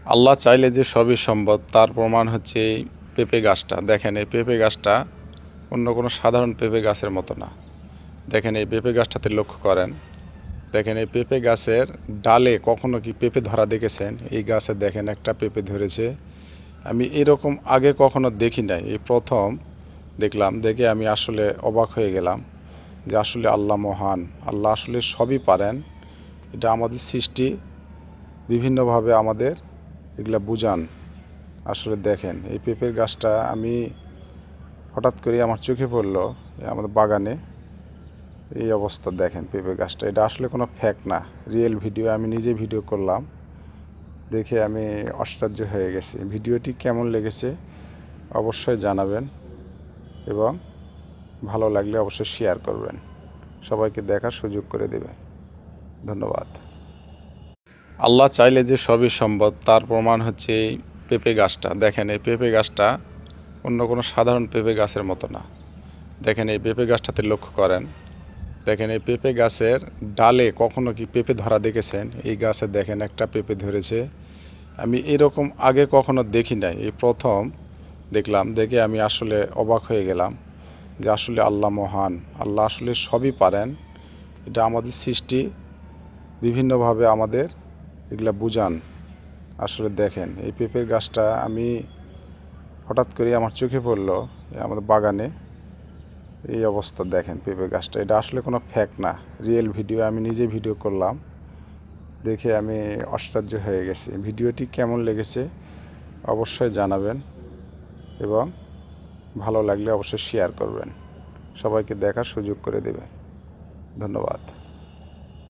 আল্লাহ চাইলে যে সবই সম্ভব তার প্রমাণ হচ্ছে এই পেঁপে গাছটা। দেখেন এই পেঁপে গাছটা অন্য কোনো সাধারণ পেঁপে গাছের মতো না। দেখেন এই পেঁপে গাছটাতে লক্ষ্য করেন। দেখেন এই পেঁপে গাছের ডালে কখনো কি পেঁপে ধরা দেখেছেন? এই গাছে দেখেন একটা পেঁপে ধরেছে। আমি এরকম আগে কখনো দেখি নাই, এই প্রথম দেখলাম। দেখে আমি আসলে অবাক হয়ে গেলাম যে আসলে আল্লাহ মহান, আল্লাহ আসলে সবই পারেন। এটা আমাদের সৃষ্টি, বিভিন্নভাবে আমাদের এগুলা বুঝান। আসলে দেখেন এই পেঁপের গাছটা আমি হঠাৎ করে আমার চোখে পড়লো আমাদের বাগানে এই অবস্থা। দেখেন পেঁপে গাছটা, এটা আসলে কোনো ফ্যাক না, রিয়েল ভিডিও। আমি নিজে ভিডিও করলাম, দেখে আমি আশ্চর্য হয়ে গেছি। ভিডিওটি কেমন লেগেছে অবশ্যই জানাবেন এবং ভালো লাগলে অবশ্যই শেয়ার করবেন, সবাইকে দেখার সুযোগ করে দেবেন। ধন্যবাদ। আল্লাহ চাইলে যে সবই সম্ভব তার প্রমাণ হচ্ছে এই পেঁপে গাছটা। দেখেন এই পেঁপে গাছটা অন্য কোনো সাধারণ পেঁপে গাছের মতো না। দেখেন এই পেঁপে গাছটাতে লক্ষ্য করেন। দেখেন এই পেঁপে গাছের ডালে কখনো কি পেঁপে ধরা দেখেছেন? এই গাছে দেখেন একটা পেঁপে ধরেছে। আমি এরকম আগে কখনো দেখি নাই, এই প্রথম দেখলাম। দেখে আমি আসলে অবাক হয়ে গেলাম যে আসলে আল্লাহ মহান, আল্লাহ আসলে সবই পারেন। এটা আমাদের সৃষ্টি, বিভিন্নভাবে আমাদের এগুলা বুঝান। আসলে দেখেন এই পেঁপের গাছটা আমি হঠাৎ করে আমার চোখে পড়লো আমাদের বাগানে এই অবস্থা। দেখেন পেঁপে গাছটা, এটা আসলে কোনো ফ্যাক না, রিয়েল ভিডিও। আমি নিজে ভিডিও করলাম, দেখে আমি আশ্চর্য হয়ে গেছি। ভিডিওটি কেমন লেগেছে অবশ্যই জানাবেন এবং ভালো লাগলে অবশ্যই শেয়ার করবেন, সবাইকে দেখার সুযোগ করে দেবেন। ধন্যবাদ।